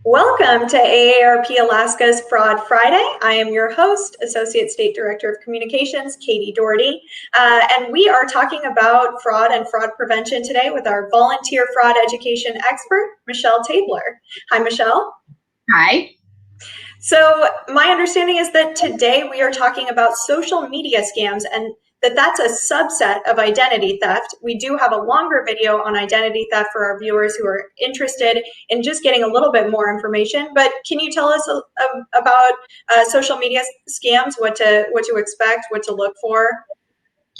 Welcome to AARP Alaska's Fraud Friday. I am your host, Associate State Director of Communications, Katie Doherty, and we are talking about fraud and fraud prevention today with our volunteer fraud education expert, Michelle Tabler. Hi, Michelle. Hi. So my understanding is that today we are talking about social media scams and that's a subset of identity theft. We do have a longer video on identity theft for our viewers who are interested in just getting a little bit more information. But can you tell us about social media scams, what to expect, what to look for?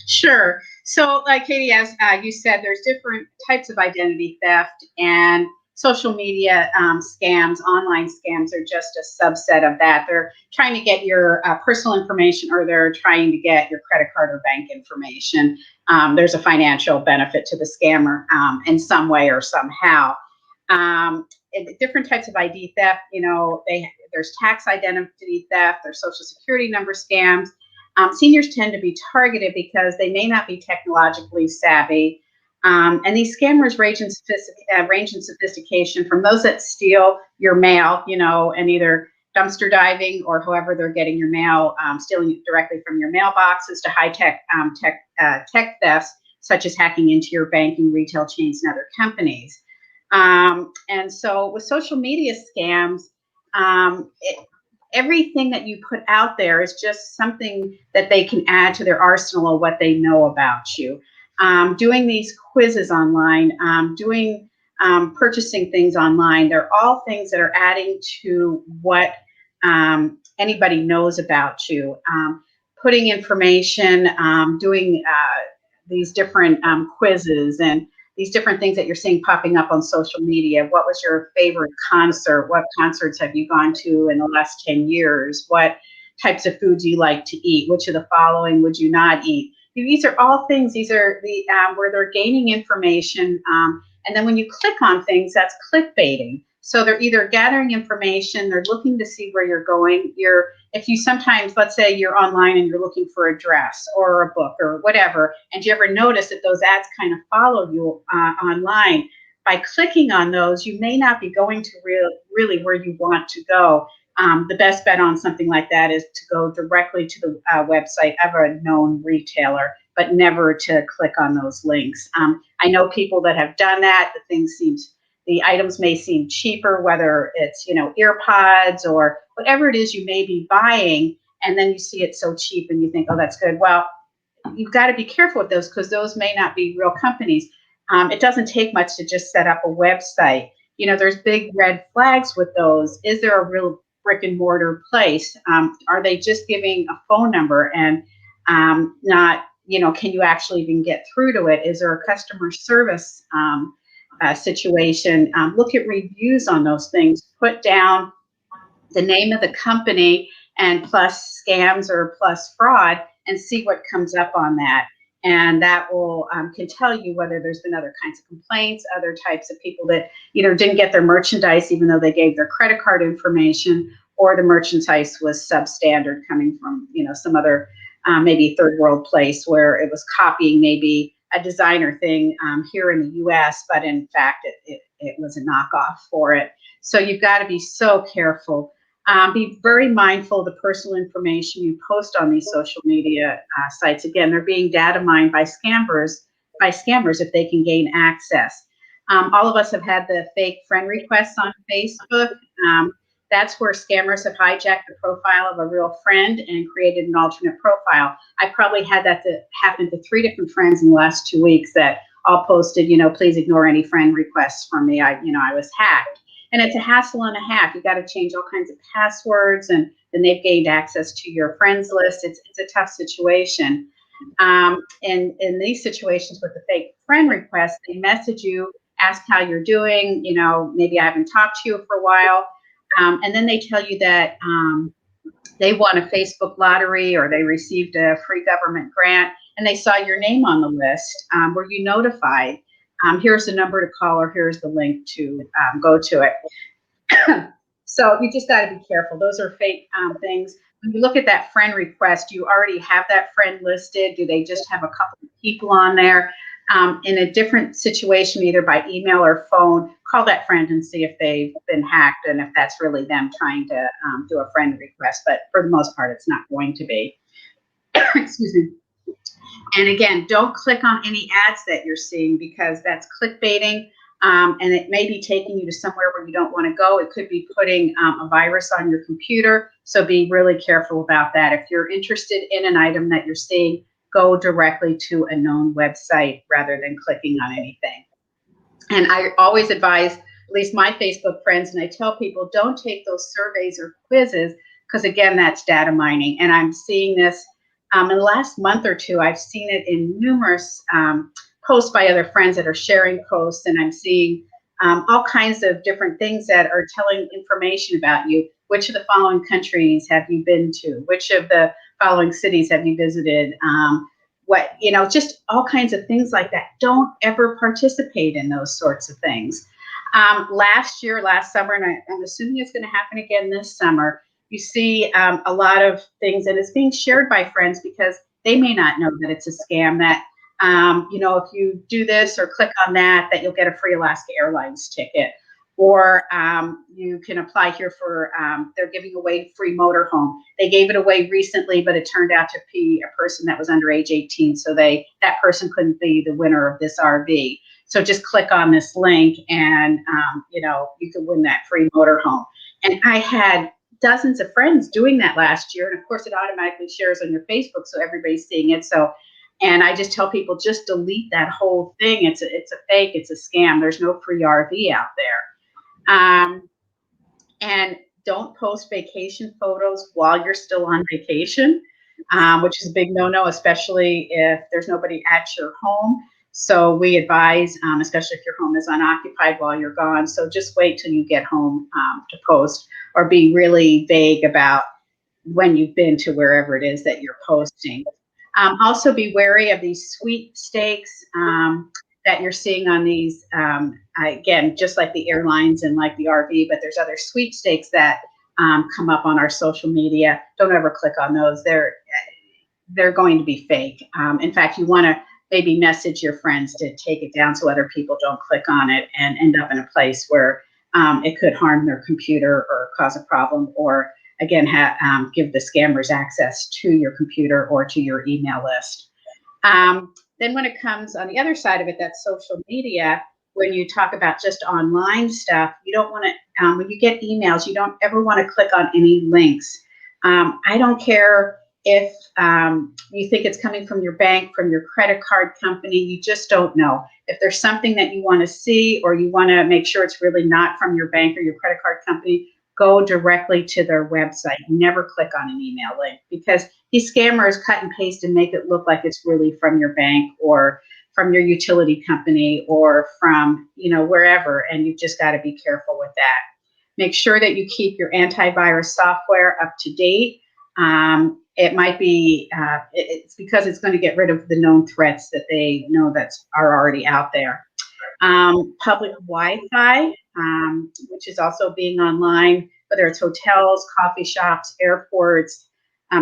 Sure. So, like Katie, as you said, there's different types of identity theft, and social media scams, online scams, are just a subset of that. They're trying to get your personal information, or they're trying to get your credit card or bank information. There's a financial benefit to the scammer in some way or somehow. Different types of ID theft, there's tax identity theft, there's social security number scams. Seniors tend to be targeted because they may not be technologically savvy. And these scammers range in sophistication from those that steal your mail, and either dumpster diving or however they're getting your mail, stealing it directly from your mailboxes, to high-tech tech thefts, such as hacking into your banking, retail chains, and other companies. And so with social media scams, everything that you put out there is just something that they can add to their arsenal of what they know about you. Doing these quizzes online, purchasing things online, they're all things that are adding to what anybody knows about you. Putting information, doing these different quizzes and these different things that you're seeing popping up on social media. What was your favorite concert? What concerts have you gone to in the last 10 years? What types of foods you like to eat? Which of the following would you not eat? These are all things, these are the where they're gaining information. And then when you click on things, that's clickbaiting. So they're either gathering information, they're looking to see where you're going. If you sometimes, let's say you're online and you're looking for a dress or a book or whatever, and you ever notice that those ads kind of follow you online, by clicking on those, you may not be going to really where you want to go. The best bet on something like that is to go directly to the website of a known retailer, but never to click on those links. I know people that have done that. The items may seem cheaper, whether it's, earpods or whatever it is you may be buying, and then you see it so cheap and you think, oh, that's good. Well, you've got to be careful with those because those may not be real companies. It doesn't take much to just set up a website. There's big red flags with those. Is there a real brick and mortar place? Are they just giving a phone number and not, can you actually even get through to it? Is there a customer service situation? Look at reviews on those things. Put down the name of the company and plus scams or plus fraud, and see what comes up on that. And that will can tell you whether there's been other kinds of complaints, other types of people that didn't get their merchandise even though they gave their credit card information, or the merchandise was substandard coming from some other maybe third world place where it was copying maybe a designer thing here in the U.S., but in fact it was a knockoff for it. So you've got to be so careful. Be very mindful of the personal information you post on these social media sites. Again, they're being data mined by scammers if they can gain access. All of us have had the fake friend requests on Facebook. That's where scammers have hijacked the profile of a real friend and created an alternate profile. I probably had that happen to 3 different friends in the last 2 weeks that all posted, please ignore any friend requests from me. I was hacked. And it's a hassle and a half. You got to change all kinds of passwords, and then they've gained access to your friends list. It's a tough situation. And in these situations with the fake friend requests, they message you, ask how you're doing. Maybe I haven't talked to you for a while. And then they tell you that they won a Facebook lottery or they received a free government grant and they saw your name on the list. Were you notified? Here's the number to call, or here's the link to go to it. So you just got to be careful. Those are fake things. When you look at that friend request, do you already have that friend listed? Do they just have a couple of people on there? In a different situation, either by email or phone, call that friend and see if they've been hacked and if that's really them trying to do a friend request. But for the most part, it's not going to be. Excuse me. And again, don't click on any ads that you're seeing because that's clickbaiting. And it may be taking you to somewhere where you don't want to go. It could be putting a virus on your computer. So be really careful about that. If you're interested in an item that you're seeing, go directly to a known website rather than clicking on anything. And I always advise, at least my Facebook friends, and I tell people, don't take those surveys or quizzes because, again, that's data mining. And I'm seeing this in the last month or two. I've seen it in numerous posts by other friends that are sharing posts, and I'm seeing all kinds of different things that are telling information about you. Which of the following countries have you been to? Which of the following cities have you visited? What, just all kinds of things like that. Don't ever participate in those sorts of things. Last summer, and I'm assuming it's going to happen again this summer, you see a lot of things, and it's being shared by friends because they may not know that it's a scam, that, if you do this or click on that, that you'll get a free Alaska Airlines ticket. Or you can apply here for, they're giving away free motorhome. They gave it away recently, but it turned out to be a person that was under age 18. So that person couldn't be the winner of this RV. So just click on this link and, you can win that free motorhome. And I had dozens of friends doing that last year. And of course, it automatically shares on your Facebook, so everybody's seeing it. And I just tell people, just delete that whole thing. It's a fake. It's a scam. There's no free RV out there. And don't post vacation photos while you're still on vacation, which is a big no-no, especially if there's nobody at your home. So we advise, especially if your home is unoccupied while you're gone. So just wait till you get home to post, or be really vague about when you've been to wherever it is that you're posting. Also be wary of these sweepstakes that you're seeing on these, again, just like the airlines and like the RV, but there's other sweepstakes that come up on our social media. Don't ever click on those. They're going to be fake. In fact, you want to maybe message your friends to take it down so other people don't click on it and end up in a place where it could harm their computer or cause a problem, or again, give the scammers access to your computer or to your email list. Then when it comes on the other side of it, that's social media, when you talk about just online stuff, you don't want to, when you get emails, you don't ever want to click on any links. I don't care if you think it's coming from your bank, from your credit card company, you just don't know. If there's something that you want to see, or you want to make sure it's really not from your bank or your credit card company, go directly to their website. Never click on an email link, because these scammers cut and paste and make it look like it's really from your bank or from your utility company or from, wherever. And you've just got to be careful with that. Make sure that you keep your antivirus software up to date. It might be, it's because it's going to get rid of the known threats that they know that are already out there. Public Wi-Fi, which is also being online, whether it's hotels, coffee shops, airports,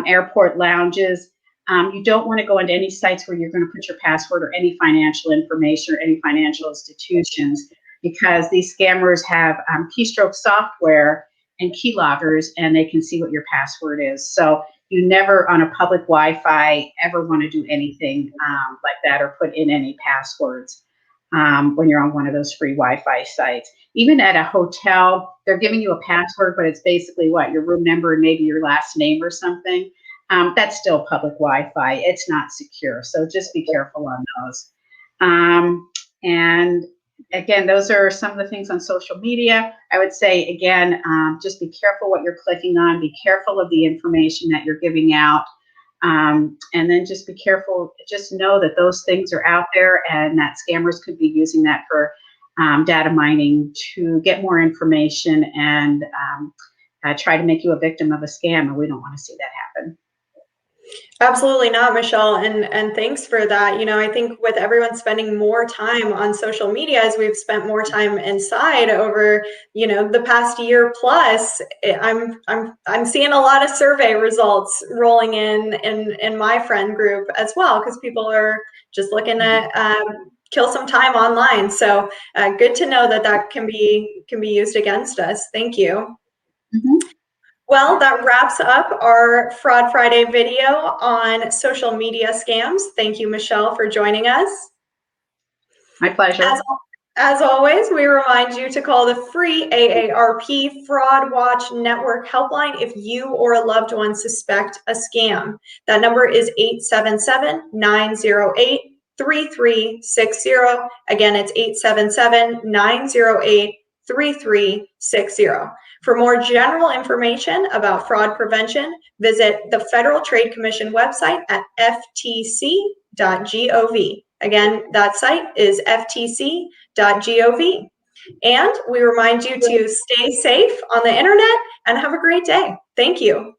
airport lounges. You don't want to go into any sites where you're going to put your password or any financial information or any financial institutions, because these scammers have keystroke software and keyloggers, and they can see what your password is. So you never, on a public Wi-Fi, ever want to do anything like that or put in any passwords when you're on one of those free Wi-Fi sites. Even at a hotel, they're giving you a password, but it's basically your room number and maybe your last name or something. That's still public Wi-Fi. It's not secure. So just be careful on those. And again, those are some of the things on social media. I would say, again, just be careful what you're clicking on. Be careful of the information that you're giving out. And then just be careful. Just know that those things are out there, and that scammers could be using that for data mining to get more information and try to make you a victim of a scam. And we don't want to see that happen. Absolutely not, Michelle. And thanks for that. I think with everyone spending more time on social media, as we've spent more time inside over, the past year plus, I'm seeing a lot of survey results rolling in my friend group as well, because people are just looking at kill some time online. So good to know that that can be used against us. Thank you. Mhm. Well, that wraps up our Fraud Friday video on social media scams. Thank you, Michelle, for joining us. My pleasure. As always, we remind you to call the free AARP Fraud Watch Network helpline if you or a loved one suspect a scam. That number is 877-908-3360. Again, it's 877-908-3360. For more general information about fraud prevention, visit the Federal Trade Commission website at ftc.gov. Again, that site is ftc.gov. And we remind you to stay safe on the internet and have a great day. Thank you.